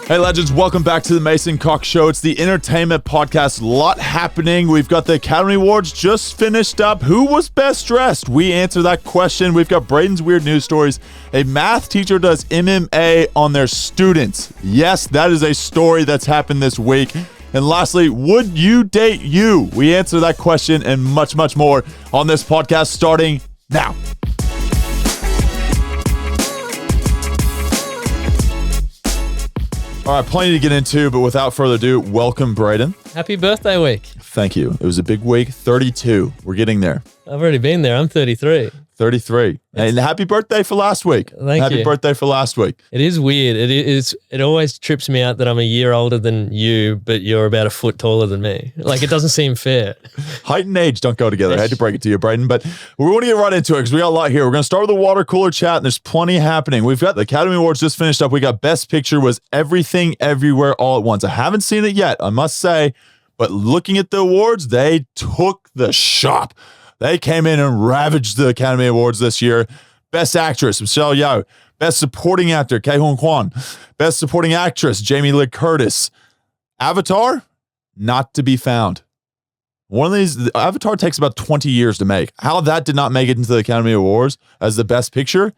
Hey legends, welcome back to the Mason Cox Show. It's the entertainment podcast. A lot happening. We've got the Academy Awards just finished up. Who was best dressed? We answer that question. We've got Braden's weird news stories. A math teacher does MMA on their students. Yes, that is a story that's happened this week. And lastly, would you date you? We answer that question and much, much more on this podcast starting now. All right, plenty to get into, but without further ado, welcome, Braden. Happy birthday week. Thank you. It was a big week. 32. We're getting there. I've already been there. I'm 33. 33. And happy birthday for last week. Thank you. Happy birthday for last week. It is weird. It always trips me out that I'm a year older than you, but you're about a foot taller than me. Like, it doesn't seem fair. Height and age don't go together. I had to break it to you, Braden, but we want to get right into it because we got a lot here. We're going to start with the water cooler chat, and there's plenty happening. We've got the Academy Awards just finished up. We got Best Picture was Everything Everywhere All at Once. I haven't seen it yet, I must say, but looking at the awards, they took the shop. They came in and ravaged the Academy Awards this year. Best Actress, Michelle Yeoh. Best Supporting Actor, Ke Huy Quan. Best Supporting Actress, Jamie Lee Curtis. Avatar, not to be found. One of these, Avatar takes about 20 years to make. How that did not make it into the Academy Awards as the Best Picture?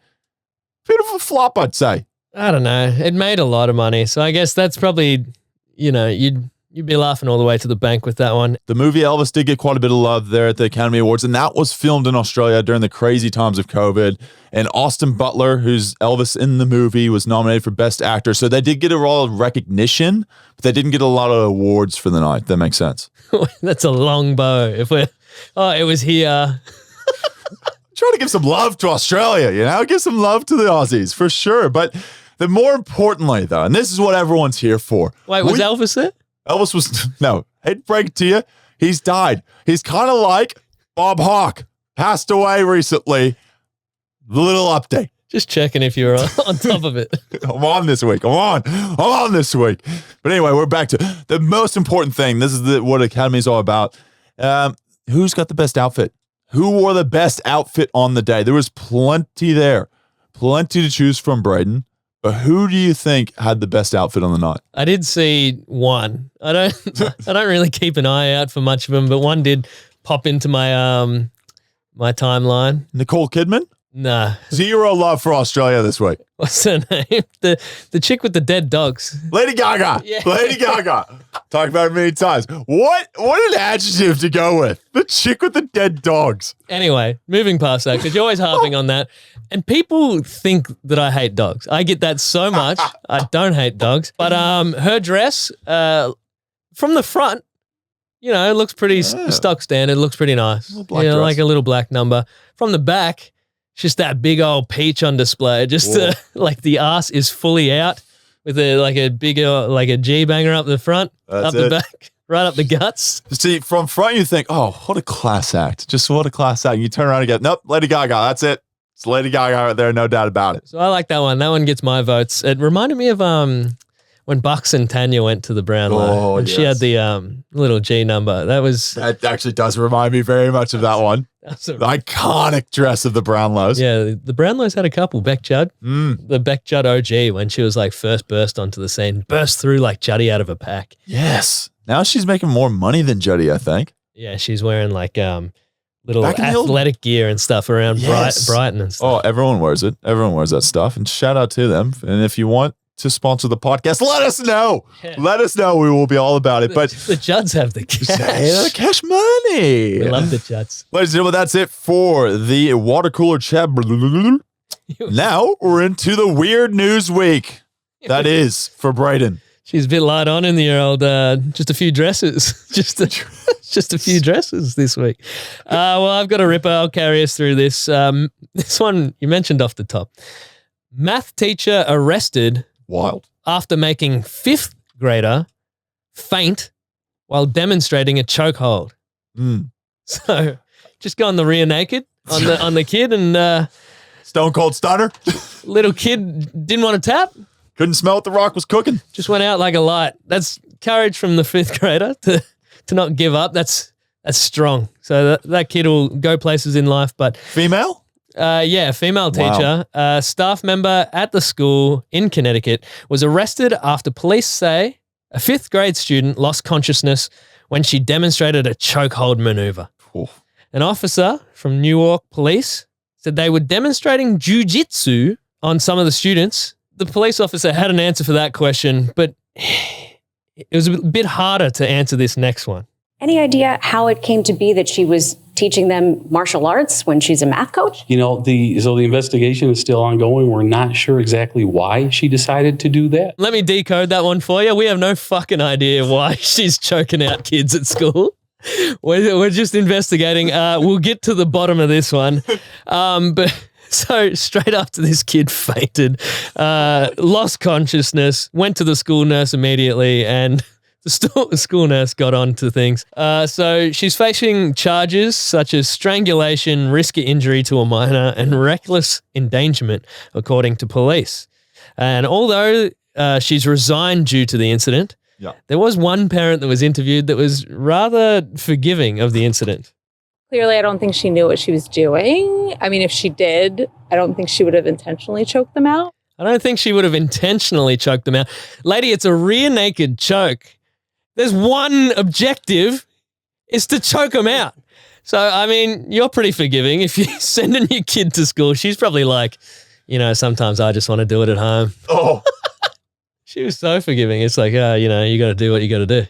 Beautiful flop, I'd say. I don't know. It made a lot of money. So I guess that's probably, you'd be laughing all the way to the bank with that one. The movie Elvis did get quite a bit of love there at the Academy Awards, and that was filmed in Australia during the crazy times of COVID. And Austin Butler, who's Elvis in the movie, was nominated for Best Actor. So they did get a lot of recognition, but they didn't get a lot of awards for the night. That makes sense. That's a long bow. It was here. Try to give some love to Australia, give some love to the Aussies, for sure. But the more importantly, though, and this is what everyone's here for. Wait, was Elvis there? Elvis was, no, hate to break it to you, he's died. He's kind of like Bob Hawke, passed away recently. Little update. Just checking if you're on top of it. I'm on this week. I'm on this week. But anyway, we're back to the most important thing. This is what Academy is all about. Who's got the best outfit? Who wore the best outfit on the day? There was plenty there. Plenty to choose from, Braden. But who do you think had the best outfit on the night? I did see one. I don't really keep an eye out for much of them, but one did pop into my my timeline. Nicole Kidman? Nah. Zero love for Australia this week. What's her name? The chick with the dead dogs. Lady Gaga. Yeah. Lady Gaga. Talked about it many times. What an adjective to go with. The chick with the dead dogs. Anyway, moving past that, because you're always harping on that. And people think that I hate dogs. I get that so much. I don't hate dogs. But her dress, from the front, it looks pretty stock standard. It looks pretty nice. Like a little black number. From the back, just that big old peach on display. Just like the ass is fully out with a big like a G banger up the front, up the back, right up the guts. See, from front you think, oh, what a class act. Just what a class act. You turn around and go, nope, Lady Gaga, that's it. It's Lady Gaga right there, no doubt about it. So I like that one. That one gets my votes. It reminded me of when Bucks and Tanya went to the Brownlow. And she had the little G number. That actually does remind me very much of that one. The iconic dress of the Brownlows. Yeah, the Brownlows had a couple. Beck Judd. The Beck Judd OG, when she was like first burst onto the scene, burst through like Juddy out of a pack. Yes. Now she's making more money than Juddy, I think. Yeah, she's wearing like little athletic gear and stuff around Brighton and stuff. Oh, everyone wears it. Everyone wears that stuff. And shout out to them. And if you want to sponsor the podcast, let us know. Yeah. Let us know. We will be all about it. But the Judds have the cash. The cash money. We love the Judds. Ladies and gentlemen, that's it for the water cooler chat. Now we're into the weird news week. That is for Braden. She's a bit light on in the old, just a few dresses. just a few dresses this week. Well, I've got a ripper. I'll carry us through this. This one you mentioned off the top. Math teacher arrested. Wild. After making fifth grader faint while demonstrating a chokehold. So just go on the rear naked on the kid and Stone Cold Stunner. Little kid didn't want to tap. Couldn't smell what the rock was cooking. Just went out like a light. That's courage from the fifth grader to not give up. That's strong. So that kid will go places in life. But female? Yeah, female Wow. teacher, a staff member at the school in Connecticut, was arrested after police say a 5th grade student lost consciousness when she demonstrated a chokehold maneuver. Oof. An officer from Newark Police said they were demonstrating jujitsu on some of the students. The police officer had an answer for that question, but it was a bit harder to answer this next one. Any idea how it came to be that she was teaching them martial arts when she's a math coach? You know, the investigation is still ongoing. We're not sure exactly why she decided to do that. Let me decode that one for you. We have no fucking idea why she's choking out kids at school. We're just investigating. We'll get to the bottom of this one. But so straight after this kid fainted, lost consciousness, went to the school nurse immediately, and the school nurse got on to things. So she's facing charges such as strangulation, risk of injury to a minor, and reckless endangerment, according to police. And although she's resigned due to the incident, there was one parent that was interviewed that was rather forgiving of the incident. Clearly, I don't think she knew what she was doing. I mean, if she did, I don't think she would have intentionally choked them out. I don't think she would have intentionally choked them out. Lady, it's a rear naked choke. There's one objective, is to choke them out. So, I mean, you're pretty forgiving. If you're sending your kid to school, she's probably like, you know, sometimes I just want to do it at home. Oh. She was so forgiving. It's like, you know, you got to do what you got to do.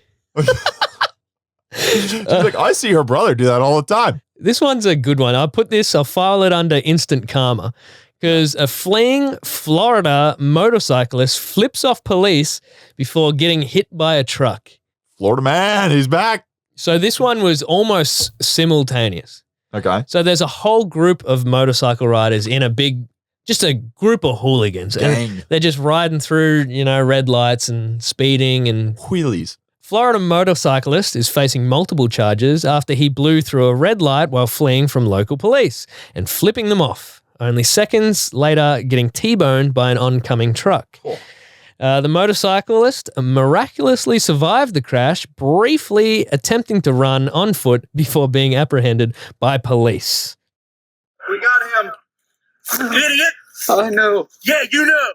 She's like, I see her brother do that all the time. This one's a good one. I'll file it under instant karma because a fleeing Florida motorcyclist flips off police before getting hit by a truck. Florida man, he's back. So this one was almost simultaneous. Okay. So there's a whole group of motorcycle riders in just a group of hooligans. Dang. And they're just riding through, you know, red lights and speeding and Wheelies. Florida motorcyclist is facing multiple charges after he blew through a red light while fleeing from local police and flipping them off. Only seconds later, getting T-boned by an oncoming truck. Cool. The motorcyclist miraculously survived the crash, briefly attempting to run on foot before being apprehended by police. We got him. Idiot. I know. Yeah, you know.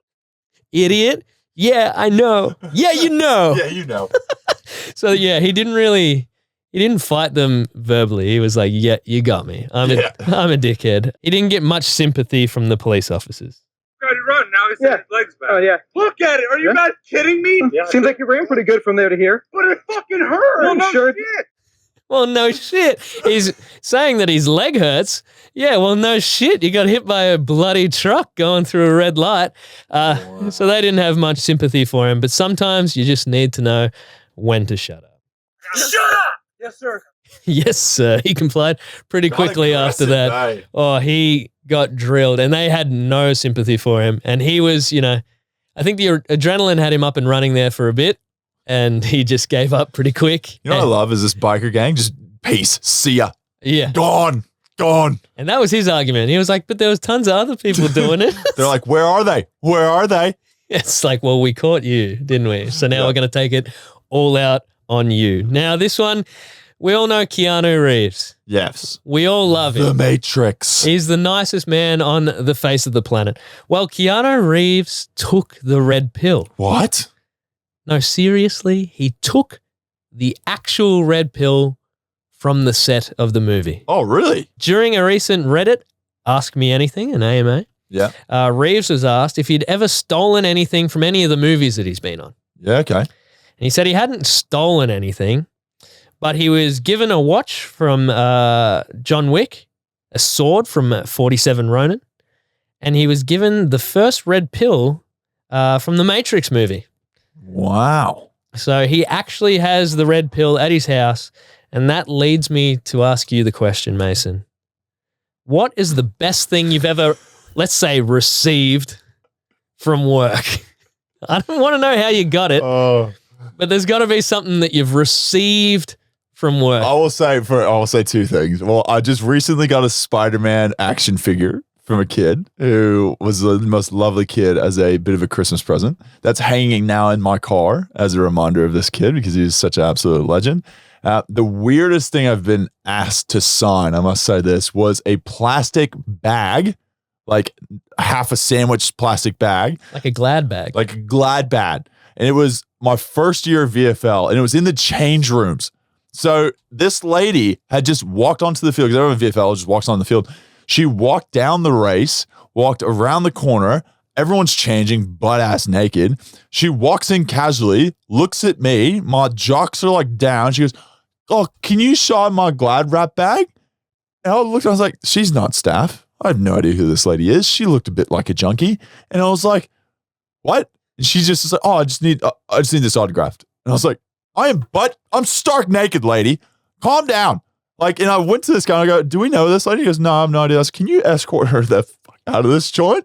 Idiot. Yeah, I know. Yeah, you know. Yeah, you know. So, yeah, he didn't fight them verbally. He was like, yeah, you got me. I'm a dickhead. He didn't get much sympathy from the police officers. Tried to run. Now he's his legs back. Oh, yeah. Look at it. Are you guys kidding me? Yeah. Seems like you ran pretty good from there to here. But it fucking hurt. Well, no sure. shit. Well, no shit. He's saying that his leg hurts. Yeah, well, no shit. You got hit by a bloody truck going through a red light. So they didn't have much sympathy for him. But sometimes you just need to know when to shut up. Shut up. Yes, sir. Yes, sir. He complied pretty quickly after that. Guy. Oh, he got drilled and they had no sympathy for him. And he was, you know, I think the adrenaline had him up and running there for a bit and he just gave up pretty quick. You know what I love is this biker gang? Just peace. See ya. Yeah. Gone. And that was his argument. He was like, but there was tons of other people doing it. They're like, where are they? Where are they? It's like, well, we caught you, didn't we? So now we're going to take it all out on you. Now, this one, we all know Keanu Reeves. Yes. We all love him. The Matrix. He's the nicest man on the face of the planet. Well, Keanu Reeves took the red pill. What? No, seriously, he took the actual red pill from the set of the movie. Oh, really? During a recent Reddit Ask Me Anything, an AMA, Reeves was asked if he'd ever stolen anything from any of the movies that he's been on. Yeah, okay. And he said he hadn't stolen anything, but he was given a watch from John Wick, a sword from 47 Ronin, and he was given the first red pill from the Matrix movie. Wow. So he actually has the red pill at his house, and that leads me to ask you the question, Mason. What is the best thing you've ever, let's say, received from work? I don't want to know how you got it, but there's got to be something that you've received from work. I will say two things. Well, I just recently got a Spider-Man action figure from a kid who was the most lovely kid as a bit of a Christmas present. That's hanging now in my car as a reminder of this kid because he was such an absolute legend. The weirdest thing I've been asked to sign, I must say this, was a plastic bag, like half a sandwich plastic bag. Like a Glad bag. Like a Glad bag. And it was my first year of VFL, and it was in the change rooms. So this lady had just walked onto the field, because everyone in VFL just walks on the field. She walked down the race, walked around the corner. Everyone's changing, butt-ass naked. She walks in casually, looks at me. My jocks are like down. She goes, "Oh, can you shine my Glad wrap bag?" And I looked, I was like, she's not staff. I have no idea who this lady is. She looked a bit like a junkie. And I was like, what? And she just was like, "Oh, I just need this autographed." And I was like, I'm stark naked, lady. Calm down. Like, and I went to this guy and I go, "Do we know this lady?" He goes, "No, I have no idea." I was, "Can you escort her the fuck out of this joint?"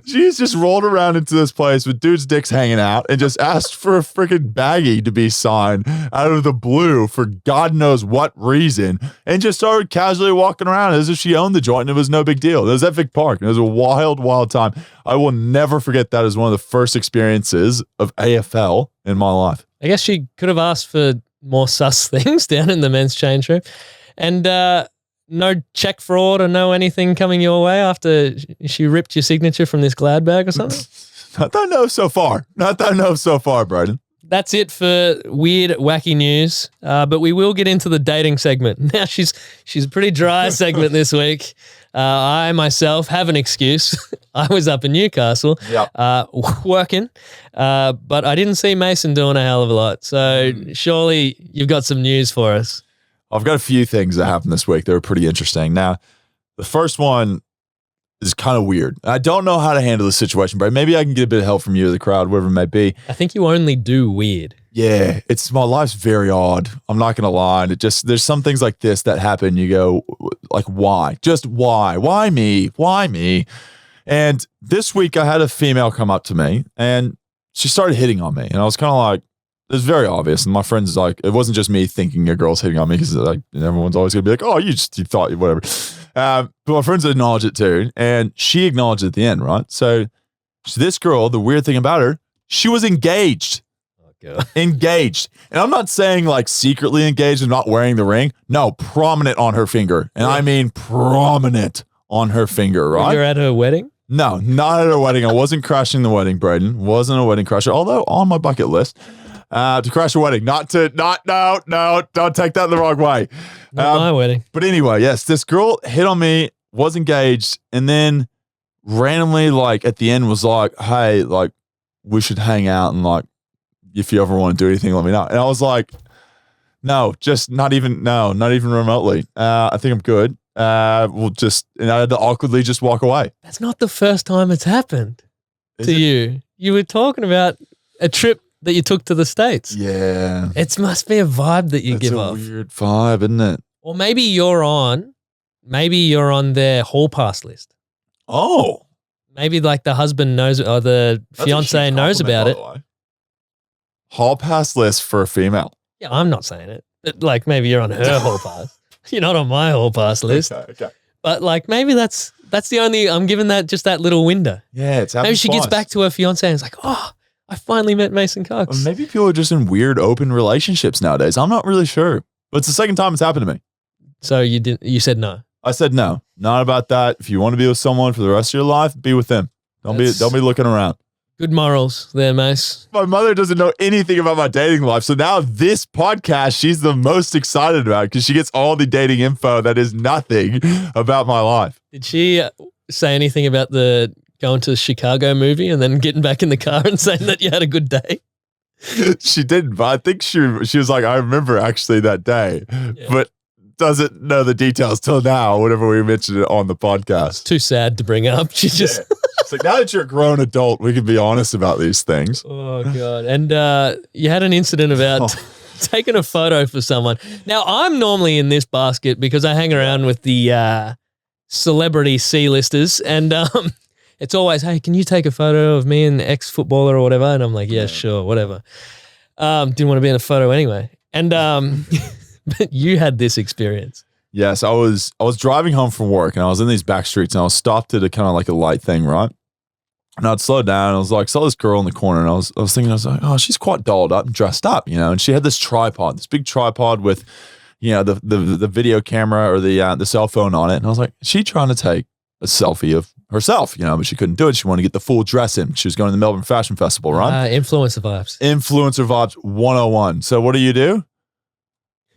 She's just rolled around into this place with dudes' dicks hanging out and just asked for a freaking baggie to be signed out of the blue for God knows what reason, and just started casually walking around as if she owned the joint and it was no big deal. It was at Vic Park and it was a wild, wild time. I will never forget that as one of the first experiences of AFL in my life. I guess she could have asked for more sus things down in the men's change room. And no check fraud or no anything coming your way after she ripped your signature from this Glad bag or something? Not that I know so far. Not that I know so far, Bryden. That's it for weird, wacky news. But we will get into the dating segment. Now, she's a pretty dry segment this week. I myself have an excuse. I was up in Newcastle working, but I didn't see Mason doing a hell of a lot. So surely you've got some news for us. I've got a few things that happened this week that were pretty interesting. Now, the first one is kind of weird. I don't know how to handle the situation, but maybe I can get a bit of help from you or the crowd, whatever it may be. I think you only do weird. Yeah, my life's very odd. I'm not going to lie. There's some things like this that happen. You go, like, why? Just why? Why me? Why me? And this week I had a female come up to me and she started hitting on me. And I was kind of like, it's very obvious. And my friends, like, it wasn't just me thinking a girl's hitting on me, because like everyone's always going to be like, "Oh, you thought, whatever." But my friends acknowledged it too. And she acknowledged it at the end, right? So this girl, the weird thing about her, she was engaged. Engaged. And I'm not saying like secretly engaged and not wearing the ring. No, prominent on her finger. And I mean prominent on her finger, right? You're at her wedding? No, not at her wedding. I wasn't crashing the wedding, Braden. Wasn't a wedding crasher, although on my bucket list. To crash a wedding, no, don't take that the wrong way. Not my wedding. But anyway, yes, this girl hit on me, was engaged, and then randomly, like at the end was like, "Hey, like we should hang out, and like if you ever want to do anything, let me know." And I was like, "No, just not even remotely. I think I'm good. We'll just," and I had to awkwardly just walk away. That's not the first time it's happened to you. You were talking about a trip that you took to the States. Yeah. It must be a vibe that you give off. It's a weird vibe, isn't it? Or maybe you're on their hall pass list. Oh. Maybe like the husband knows or the fiance knows about it. Hall pass list for a female. Yeah, I'm not saying it. But like maybe you're on her hall pass. You're not on my hall pass list. Okay. But like maybe that's the only, I'm giving that just that little window. Yeah, it's happening. Maybe she gets back to her fiance and is like, "Oh, I finally met Mason Cox." Or maybe people are just in weird open relationships nowadays. I'm not really sure. But it's the second time it's happened to me. So you said no. I said no. Not about that. If you want to be with someone for the rest of your life, be with them. Don't be looking around. Good morals there, Mace. My mother doesn't know anything about my dating life. So now this podcast, she's the most excited about because she gets all the dating info that is nothing about my life. Did she say anything about the going to the Chicago movie and then getting back in the car and saying that you had a good day? She didn't, but I think she was like, "I remember actually that day," but doesn't know the details till now, whenever we mentioned it on the podcast. It's too sad to bring up. She just... It's like, now that you're a grown adult, we can be honest about these things. Oh, God. And you had an incident about taking a photo for someone. Now, I'm normally in this basket because I hang around with the celebrity C-listers, and it's always, "Hey, can you take a photo of me and ex-footballer or whatever?" And I'm like, "Yeah, sure, whatever." Didn't want to be in a photo anyway. And but you had this experience. Yes, I was driving home from work and I was in these back streets and I was stopped at a kind of like a light thing, right? And I'd slow down. I was like, saw this girl in the corner, and I was thinking, I was like, oh, she's quite dolled up and dressed up, And she had this tripod, this big tripod with, the video camera or the cell phone on it. And I was like, is she trying to take a selfie of herself, but she couldn't do it. She wanted to get the full dress in. She was going to the Melbourne Fashion Festival, right? Influencer vibes. Influencer vibes 101. So what do?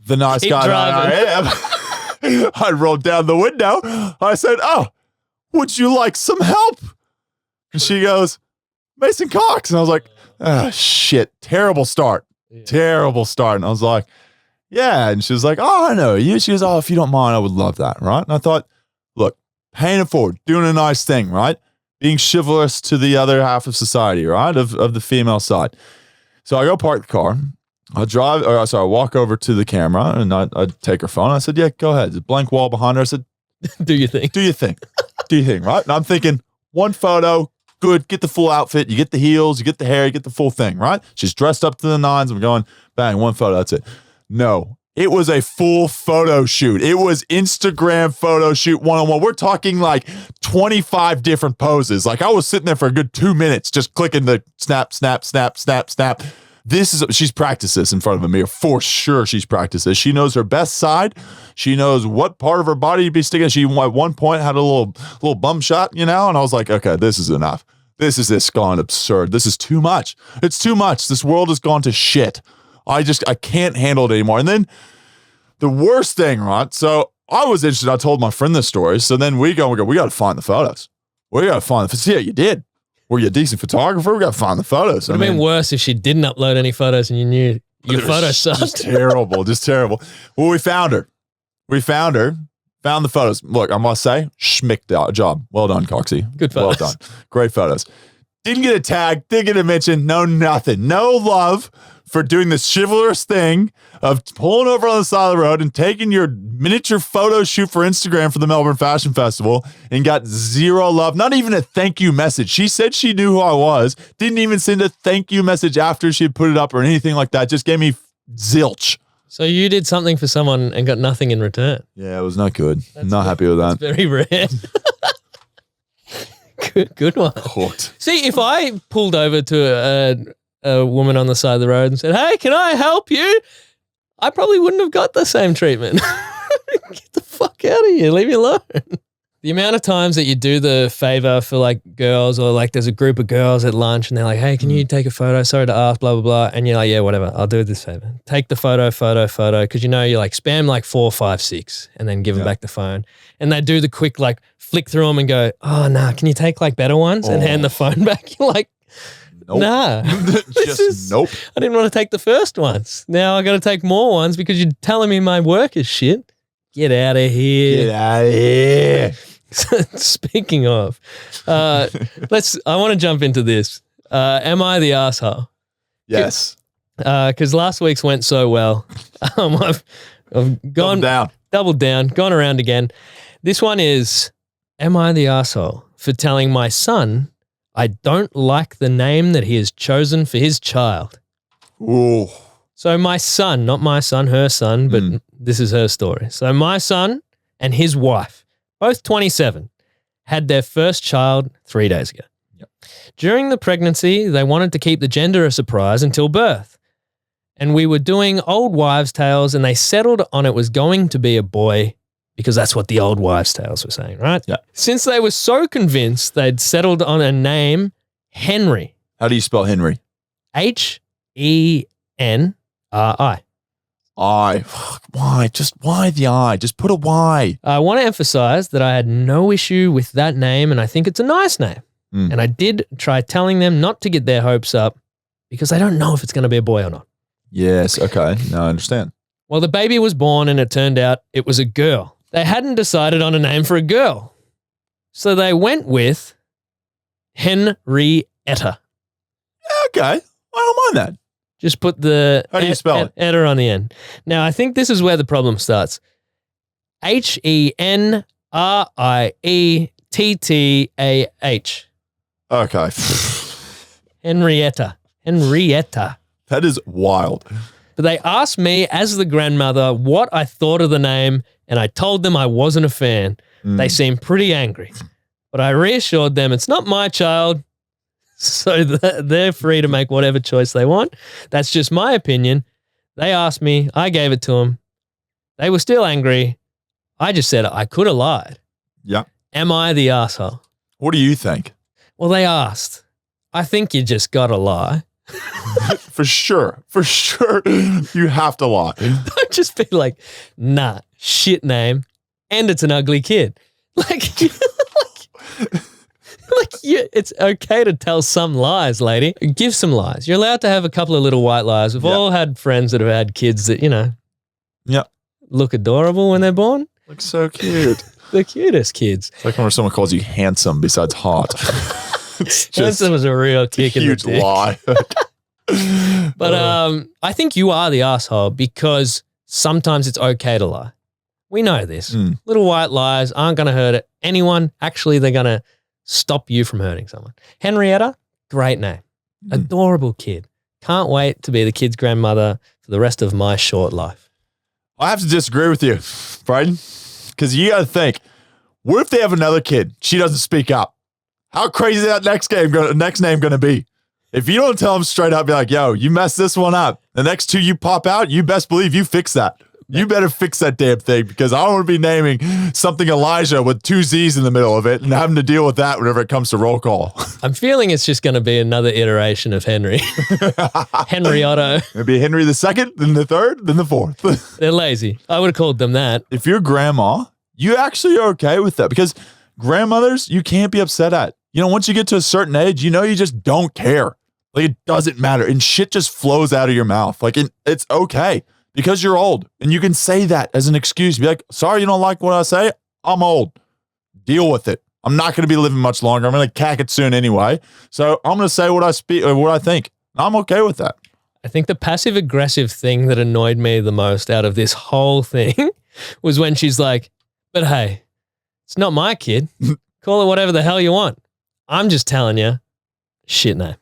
The nice Keep guy that I am. I rolled down the window. I said, oh, would you like some help? And she goes, Mason Cox. And I was like, oh, shit. Terrible start. Yeah. Terrible start. And I was like, yeah. And she was like, oh, I know you. She goes, oh, if you don't mind, I would love that. Right. And I thought, look, paying it forward, doing a nice thing, right? Being chivalrous to the other half of society, right? Of the female side. So I go park the car. I walk over to the camera and I take her phone. I said, yeah, go ahead. There's a blank wall behind her. I said, do your thing. Do your thing. Do your thing, right? And I'm thinking, one photo, good, get the full outfit. You get the heels, you get the hair, you get the full thing, right? She's dressed up to the nines. I'm going, bang, one photo, that's it. No, it was a full photo shoot. It was Instagram photo shoot 101. We're talking like 25 different poses. Like I was sitting there for a good 2 minutes just clicking the snap, snap, snap, snap, snap. She's practiced this in front of a mirror. For sure she's practiced this. She knows her best side. She knows what part of her body to be sticking. She at one point had a little bum shot, And I was like, okay, this is enough. This is gone absurd. This is too much. It's too much. This world has gone to shit. I can't handle it anymore. And then the worst thing, right? So I was interested. I told my friend this story. So then we got to find the photos. We got to find the, yeah, you did. Were you a decent photographer? We got to find the photos. It would have been worse if she didn't upload any photos and you knew your photos sucked. Just terrible. Well, we found her. Found the photos. Look, I must say, schmick job. Well done, Coxie. Good photos. Well done. Great photos. Didn't get a tag, didn't get a mention, no nothing. No love for doing this chivalrous thing of pulling over on the side of the road and taking your miniature photo shoot for Instagram for the Melbourne Fashion Festival and got zero love, not even a thank you message. She said she knew who I was, didn't even send a thank you message after she had put it up or anything like that, just gave me zilch. So you did something for someone and got nothing in return. Yeah, it was not good. Not happy with that. That's very rare. Good one. Hooked. See, if I pulled over to a woman on the side of the road and said, hey, can I help you? I probably wouldn't have got the same treatment. Get the fuck out of here. Leave me alone. The amount of times that you do the favor for like girls or like there's a group of girls at lunch and they're like, hey, can you take a photo? Sorry to ask, blah, blah, blah. And you're like, yeah, whatever. I'll do this favor. Take the photo. Because you like spam like 4, 5, 6 and then give them back the phone. And they do the quick like flick through them and go, oh, nah, can you take like better ones and hand the phone back? You're like, nope. Nah. Nope. I didn't want to take the first ones. Now I got to take more ones because you're telling me my work is shit. Get out of here. Get out of here. Speaking of, I want to jump into this. Am I the asshole? Yes. Because last week's went so well. I've gone doubled down, gone around again. This one is, am I the asshole for telling my son I don't like the name that he has chosen for his child? Ooh. So my son, not my son, her son, but this is her story. So my son and his wife, both 27, had their first child 3 days ago. Yep. During the pregnancy, they wanted to keep the gender a surprise until birth. And we were doing old wives' tales and they settled on it was going to be a boy because that's what the old wives' tales were saying, right? Yeah. Since they were so convinced they'd settled on a name, Henry. How do you spell Henry? Henri. Why? Just why the I? Just put a Y. I want to emphasize that I had no issue with that name and I think it's a nice name. And I did try telling them not to get their hopes up because I don't know if it's going to be a boy or not. Yes, okay. No, I understand. Well, the baby was born and it turned out it was a girl. They hadn't decided on a name for a girl. So they went with Henrietta. Okay. I don't mind that. Just put the How do you spell it? Etta on the end. Now, I think this is where the problem starts. Henrietah. Okay. Henrietta. That is wild. But they asked me as the grandmother what I thought of the name, and I told them I wasn't a fan. They seemed pretty angry. But I reassured them it's not my child, So they're free to make whatever choice they want. That's just my opinion. They asked me. I gave it to them. They were still angry. I just said I could have lied. Yeah. Am I the asshole? What do you think? Well, they asked. I think you just got to lie. For sure. You have to lie. Don't just be like, nah, shit name, and it's an ugly kid. It's okay to tell some lies, lady. Give some lies. You're allowed to have a couple of little white lies. We've all had friends that have had kids that, look adorable when they're born. Look so cute. The cutest kids. It's like when someone calls you handsome besides hot. It's just Handsome was a real kick in the huge dick. lie. But I think you are the asshole because sometimes it's okay to lie. We know this. Little white lies aren't going to hurt anyone. Actually, they're going to stop you from hurting someone. Henrietta, great name. Adorable kid. Can't wait to be the kid's grandmother for the rest of my short life. I have to disagree with you, Brian, because you got to think, what if they have another kid? She doesn't speak up. How crazy is that next name going to be? If you don't tell them straight up, be like, yo, you messed this one up. The next two you pop out, you best believe you fix that. You better fix that damn thing because I don't want to be naming something Elijah with 2 Z's in the middle of it and having to deal with that whenever it comes to roll call. I'm feeling it's just going to be another iteration of Henry. Henry Otto. Maybe Henry the second, then the third, then the fourth. They're lazy. I would have called them that. If you're grandma, you actually are okay with that because grandmothers, you can't be upset at. Once you get to a certain age, you just don't care. Like, it doesn't matter. And shit just flows out of your mouth. Like, it's okay. Because you're old and you can say that as an excuse. Be like, sorry, you don't like what I say? I'm old. Deal with it. I'm not going to be living much longer. I'm going to cack it soon anyway. So I'm going to say what I think. I'm okay with that. I think the passive aggressive thing that annoyed me the most out of this whole thing was when she's like, but hey, it's not my kid. Call it whatever the hell you want. I'm just telling you, shit name.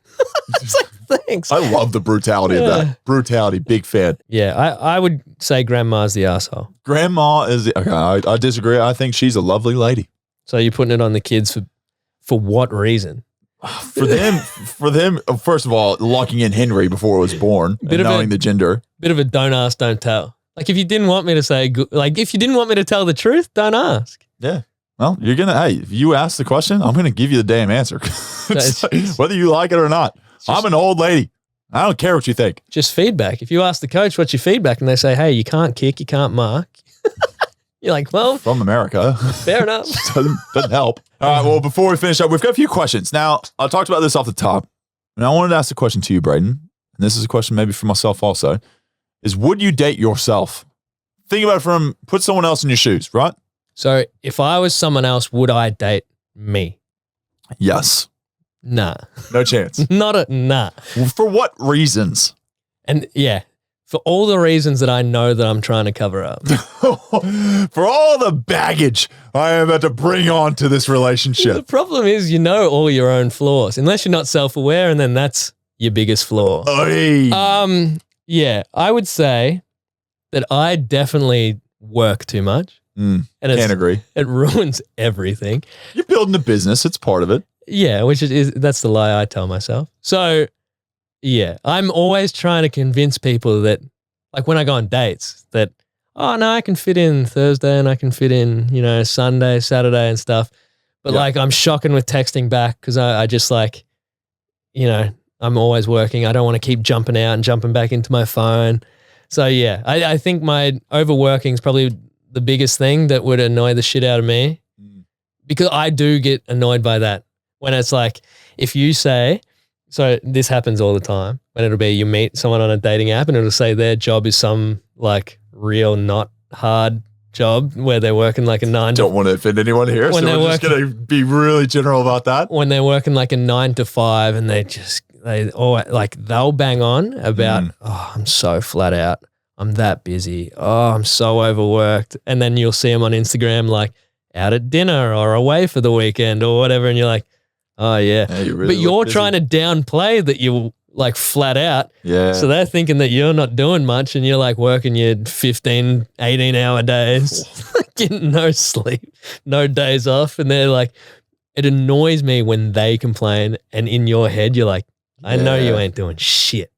It's like, thanks. I love the brutality of that. Brutality, big fan. Yeah, I would say grandma's the asshole. Grandma is, okay, I disagree. I think she's a lovely lady. So you're putting it on the kids for what reason? For them, first of all, locking in Henry before it was born and knowing the gender. Bit of a don't ask, don't tell. Like if you didn't want me to say, if you didn't want me to tell the truth, don't ask. Yeah. Well, if you ask the question, I'm going to give you the damn answer. Whether you like it or not. I'm an old lady. I don't care what you think. Just feedback. If you ask the coach, what's your feedback? And they say, hey, you can't kick, you can't mark. You're like, well. From America. Fair enough. doesn't help. All right, well, before we finish up, we've got a few questions. Now, I talked about this off the top, and I wanted to ask a question to you, Braden, and this is a question maybe for myself also, is would you date yourself? Think about it put someone else in your shoes, right? So if I was someone else, would I date me? Yes. Nah. No chance. Nah. For what reasons? And yeah, for all the reasons that I know that I'm trying to cover up. For all the baggage I am about to bring on to this relationship. The problem is you know all your own flaws, unless you're not self-aware, and then that's your biggest flaw. Oy. Yeah, I would say that I definitely work too much. And can't agree. It ruins everything. You're building a business. It's part of it. Yeah, that's the lie I tell myself. So, yeah, I'm always trying to convince people that, like when I go on dates, that, oh, no, I can fit in Thursday and I can fit in, Sunday, Saturday and stuff. But like I'm shocking with texting back because I just like, I'm always working. I don't want to keep jumping out and jumping back into my phone. So, yeah, I think my overworking is probably the biggest thing that would annoy the shit out of me because I do get annoyed by that. When it's like, if you say, so this happens all the time, when it'll be you meet someone on a dating app and it'll say their job is some like real not hard job where they're working like a 9 to 5. Don't want to offend anyone here, so we're just going to be really general about that. When they're working like a 9 to 5 and they'll bang on about, oh, I'm so flat out. I'm that busy. Oh, I'm so overworked. And then you'll see them on Instagram like out at dinner or away for the weekend or whatever. And you're like, oh, yeah. But you're trying to downplay that you're like flat out. Yeah. So they're thinking that you're not doing much and you're like working your 15, 18-hour days, getting no sleep, no days off. And they're like, it annoys me when they complain and in your head you're like, I know you Yeah. ain't doing shit.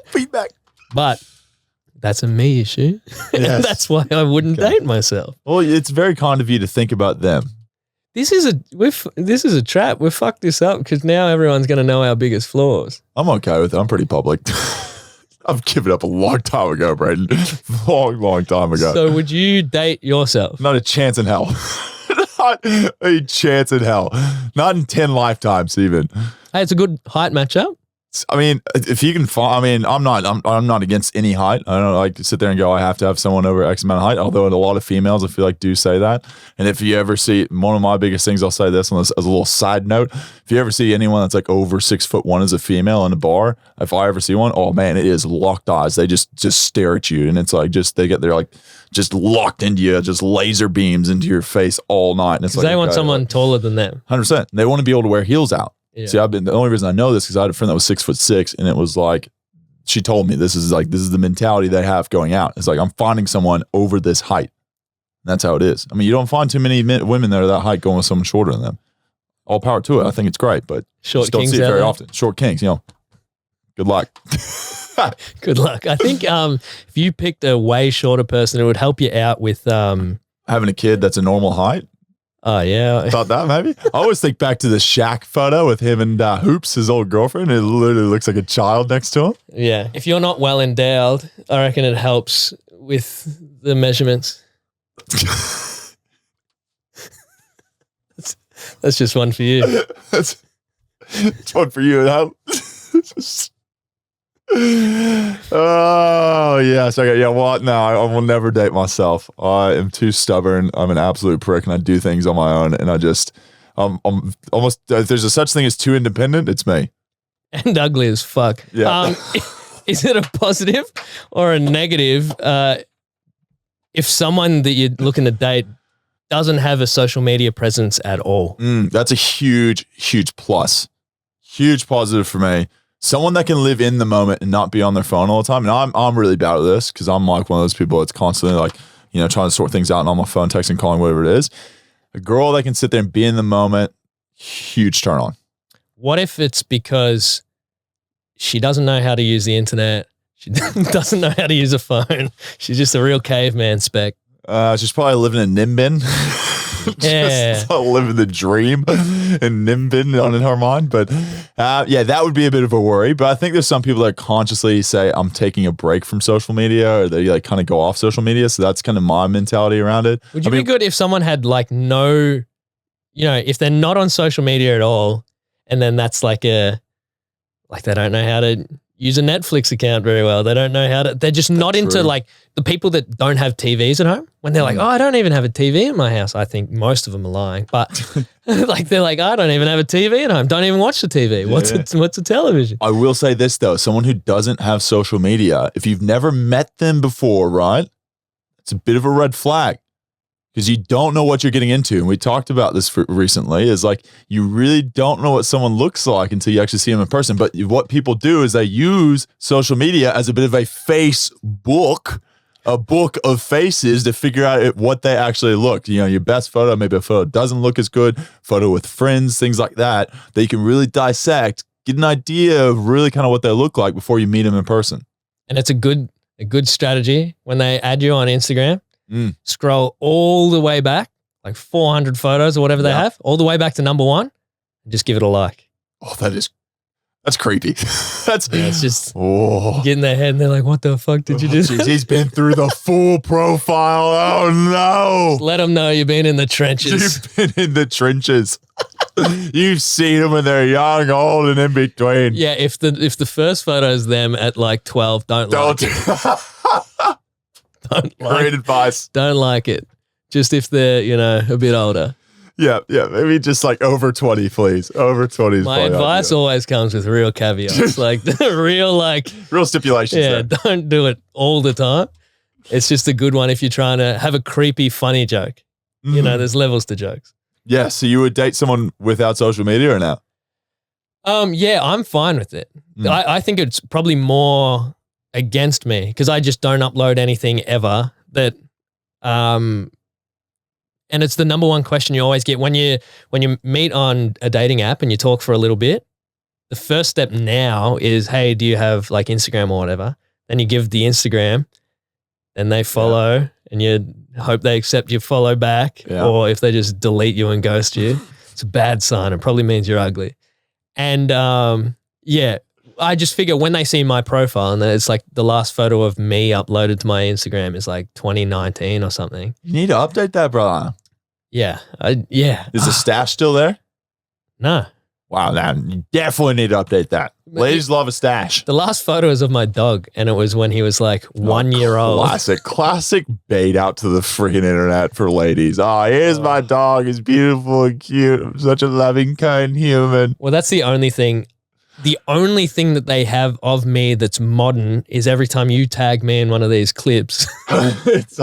Feedback. But that's a me issue. And Yes. that's why I wouldn't Okay. date myself. Well, it's very kind of you to think about them. This is a trap. We've fucked this up because now everyone's going to know our biggest flaws. I'm okay with it. I'm pretty public. I've given up a long time ago, Braden. Long time ago. So would you date yourself? Not a chance in hell. Not a chance in hell. Not in 10 lifetimes, even. Hey, it's a good height matchup. I mean, if you can find, I mean, I'm not against any height. I don't like to sit there and go, I have to have someone over X amount of height. Although a lot of females, I feel like, do say that. And if you ever see, one of my biggest things, I'll say this as a little side note. If you ever see anyone that's like over 6'1" as a female in a bar, if I ever see one, oh man, it is locked eyes. They just stare at you, and it's like they're like just locked into you, just laser beams into your face all night. And it's like They want okay, someone taller than them. 100%. They want to be able to wear heels out. Yeah. See, the only reason I know this because I had a friend that was 6'6", and it was like, she told me this is the mentality they have going out. It's like, I'm finding someone over this height. And that's how it is. I mean, you don't find too many women that are that height going with someone shorter than them. All power to it. I think it's great, but Short just don't kings see it out very there. often. Short kings, good luck. Good luck. I think if you picked a way shorter person, it would help you out with Having a kid that's a normal height. oh yeah. Thought that maybe. I always think back to the Shaq photo with him and Hoops, his old girlfriend. It literally looks like a child next to him. Yeah. If you're not well endowed, I reckon it helps with the measurements. That's just one for you. That's it's one for you. Oh yes, okay, yeah. Well, no, I will never date myself. I am too stubborn. I'm an absolute prick, and I do things on my own. And I'm almost. If there's a such thing as too independent, it's me. And ugly as fuck. Yeah. Is it a positive or a negative if someone that you're looking to date doesn't have a social media presence at all? That's a huge plus. Huge positive for me. Someone that can live in the moment and not be on their phone all the time. And I'm really bad at this because I'm like one of those people that's constantly like, trying to sort things out and on my phone, texting, calling, whatever it is. A girl that can sit there and be in the moment, huge turn on. What if it's because she doesn't know how to use the internet? She doesn't know how to use a phone. She's just a real caveman spec. She's probably living in Nimbin. Yeah. Just living the dream in Nimbin on in her mind. But yeah, that would be a bit of a worry. But I think there's some people that consciously say, I'm taking a break from social media, or they like kind of go off social media. So that's kind of my mentality around it. Would you be good if someone had like no, if they're not on social media at all, and then that's like they don't know how to use a Netflix account very well. They don't know how to, they're just not into True. like the people that don't have TVs at home. When they're like, oh, I don't even have a TV in my house. I think most of them are lying, but like they're like, I don't even have a TV at home. Don't even watch the TV. What's a television? I will say this though, someone who doesn't have social media, if you've never met them before, right? It's a bit of a red flag because you don't know what you're getting into. And we talked about this recently is like, you really don't know what someone looks like until you actually see them in person. But what people do is they use social media as a bit of a Facebook, a book of faces to figure out what they actually look. Your best photo, maybe a photo doesn't look as good, photo with friends, things like that you can really dissect, get an idea of really kind of what they look like before you meet them in person. And it's a good strategy when they add you on Instagram. Scroll all the way back, like 400 photos or whatever they have, all the way back to number one, and just give it a like. Oh, that's creepy. It's just get in their head and they're like, what the fuck did you do? Geez, he's been through the full profile. Oh no. Let them know you've been in the trenches. You've been in the trenches. You've seen them when they're young, old, and in between. Yeah, if the first photo is them at like 12, don't like it. Great advice. Don't like it. Just if they're, a bit older. Yeah. Maybe just like over 20, please. Over 20 is My probably advice ideal. always comes with real caveats. Like the real stipulations. yeah, there. don't do it all the time. It's just a good one if you're trying to have a creepy, funny joke. There's levels to jokes. Yeah. So you would date someone without social media or not? Yeah, I'm fine with it. I think it's probably more against me because I just don't upload anything ever that And it's the number one question you always get when you meet on a dating app and you talk for a little bit. The first step now is, hey, do you have like Instagram or whatever? Then you give the Instagram, then they follow, and you hope they accept your follow back. Yeah. Or if they just delete you and ghost you, it's a bad sign. It probably means you're ugly. And I just figure when they see my profile and it's like the last photo of me uploaded to my Instagram is like 2019 or something. You need to update that, brother. Yeah. Is the stash still there? No. Wow, man, you definitely need to update that. Ladies love a stash. The last photo is of my dog, and it was when he was like 1 year old. Classic bait out to the freaking internet for ladies. Oh, here's my dog. He's beautiful and cute. I'm such a loving, kind human. Well, that's the only thing. The only thing that they have of me that's modern is every time you tag me in one of these clips. It's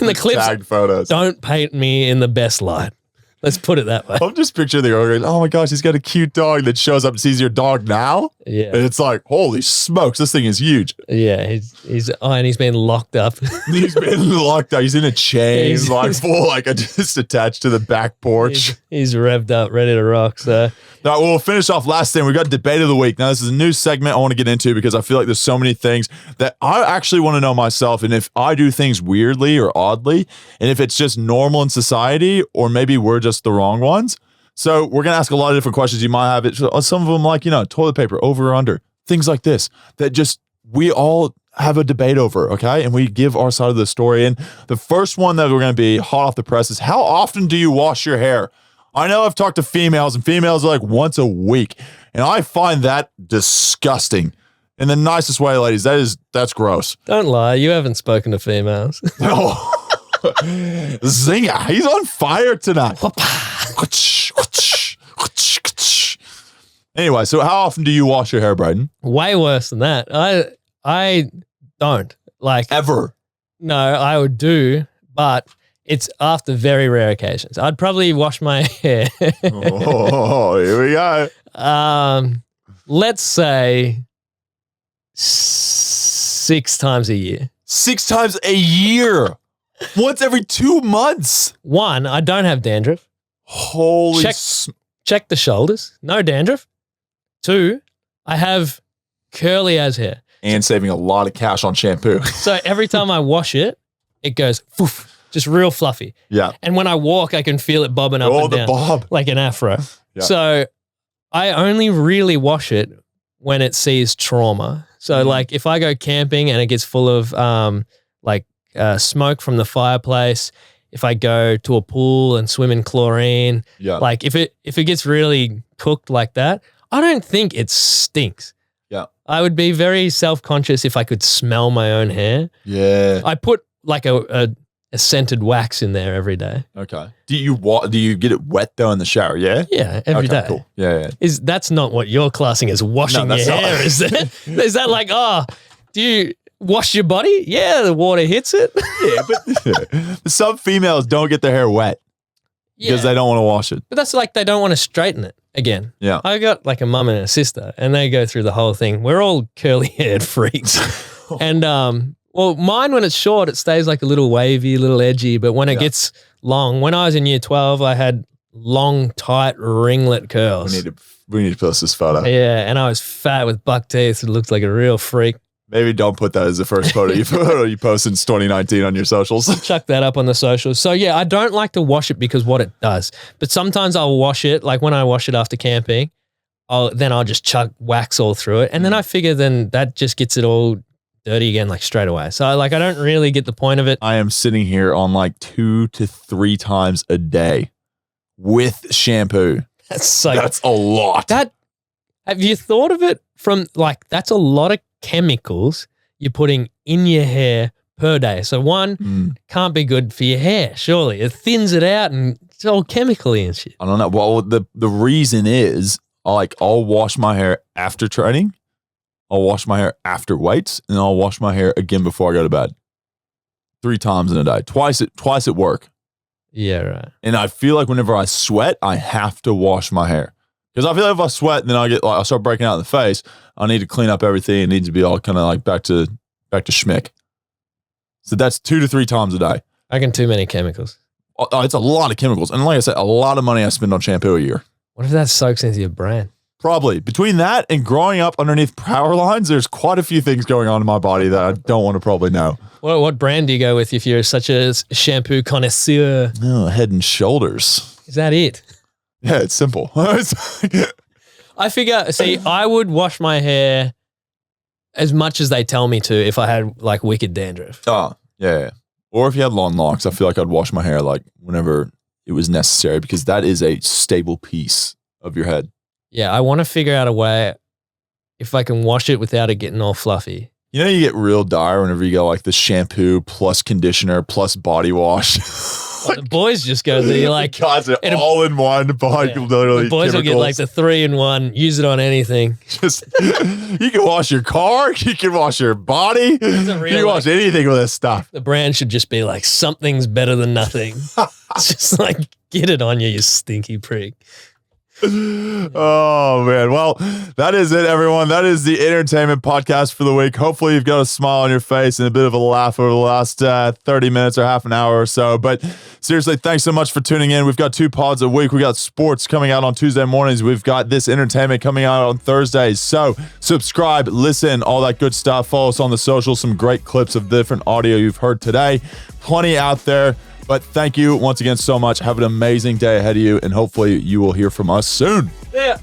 in the clips, tagged photos. Don't paint me in the best light. Let's put it that way. I'm just picturing the girl going, oh my gosh, he's got a cute dog that shows up and sees your dog now. Yeah. And it's like, holy smokes, this thing is huge. Yeah, and he's been locked up. He's been locked up. He's in a chain, just attached to the back porch. He's revved up, ready to rock. So All right, we'll finish off last thing. We got debate of the week. Now, this is a new segment I want to get into because I feel like there's so many things that I actually want to know myself, and if I do things weirdly or oddly, and if it's just normal in society, or maybe we're just the wrong ones. So we're going to ask a lot of different questions. You might have it. Some of them like, toilet paper, over or under, things like this, that just we all have a debate over, okay? And we give our side of the story. And the first one that we're going to be hot off the press is, how often do you wash your hair? I know I've talked to females, and females are like once a week. And I find that disgusting. In the nicest way, ladies. That's gross. don't lie, you haven't spoken to females. No. Zinger, he's on fire tonight. Anyway, so how often do you wash your hair, Braden? Way worse than that. I don't. Like Ever? No, I would do, but it's after very rare occasions. I'd probably wash my hair. Oh, here we go. Let's say 6 times a year. 6 times a year. Once every 2 months. 1, I don't have dandruff. Holy Check the shoulders. No dandruff. 2, I have curly as hair. And saving a lot of cash on shampoo. So every time I wash it, it goes poof, just real fluffy. Yeah. And when I walk, I can feel it bobbing up and the down. bob. Like an afro. Yeah. So I only really wash it when it sees trauma. So like if I go camping and it gets full of smoke from the fireplace, if I go to a pool and swim in chlorine, like if it gets really cooked like that, I don't think it stinks. Yeah. I would be very self-conscious if I could smell my own hair. Yeah. I put like a scented wax in there every day. Okay. Do you get it wet though in the shower? Yeah. Yeah, every day. Cool. Yeah. That's not what you're classing as washing your hair, is it? Is that like, do you wash your body? Yeah, the water hits it. Yeah, but some females don't get their hair wet because they don't want to wash it. But that's like they don't want to straighten it again. Yeah. I got like a mum and a sister, and they go through the whole thing. We're all curly-haired freaks. And mine, when it's short, it stays like a little wavy, a little edgy. But when it gets long, when I was in year 12, I had long, tight ringlet curls. We need to post this photo. Yeah, and I was fat with buck teeth. It looked like a real freak. Maybe don't put that as the first photo you post since 2019 on your socials. Chuck that up on the socials. So yeah, I don't like to wash it because what it does. But sometimes I'll wash it, like when I wash it after camping, I'll just chuck wax all through it. And then I figure then that just gets it all dirty again, like straight away. So I don't really get the point of it. I am sitting here on like 2 to 3 times a day with shampoo. That's a lot. Have you thought of it from like, that's a lot of chemicals you're putting in your hair per day. So one can't be good for your hair, surely. It thins it out and it's all chemically and shit. I don't know. Well, the reason is I'll wash my hair after training. I'll wash my hair after weights, and I'll wash my hair again before I go to bed. 3 times in a day. Twice at work. Yeah, right. And I feel like whenever I sweat, I have to wash my hair. Because I feel like if I sweat, then I start breaking out in the face. I need to clean up everything. It needs to be all kind of like back to schmick. So that's 2 to 3 times a day. I reckon too many chemicals. It's a lot of chemicals. And like I said, a lot of money I spend on shampoo a year. What if that soaks into your brain? Probably. Between that and growing up underneath power lines, there's quite a few things going on in my body that I don't want to probably know. What brand do you go with if you're such a shampoo connoisseur? Oh, Head and Shoulders. Is that it? Yeah, it's simple. I figure, see, I would wash my hair as much as they tell me to if I had like wicked dandruff. Oh, yeah. Or if you had long locks, I feel like I'd wash my hair like whenever it was necessary because that is a stable piece of your head. Yeah, I want to figure out a way if I can wash it without it getting all fluffy. You know, you get real dire whenever you go like the shampoo plus conditioner plus body wash. Well, the boys just go the like God's an all-in-one body. yeah, Literally the boys will get like the 3-in-1, use it on anything. Just you can wash your car, you can wash your body, you can wash anything with this stuff. The brand should just be like something's better than nothing. It's just like get it on you, you stinky prick. Oh man, well, that is it, everyone. That is the entertainment podcast for the week. Hopefully you've got a smile on your face and a bit of a laugh over the last 30 minutes or half an hour or so. But seriously, thanks so much for tuning in. We've got 2 pods a week. We got sports coming out on Tuesday mornings. We've got this entertainment coming out on Thursdays. So subscribe, listen, all that good stuff. Follow us on the socials. Some great clips of different audio you've heard today. Plenty out there. But thank you once again so much. Have an amazing day ahead of you, and hopefully you will hear from us soon. Yeah.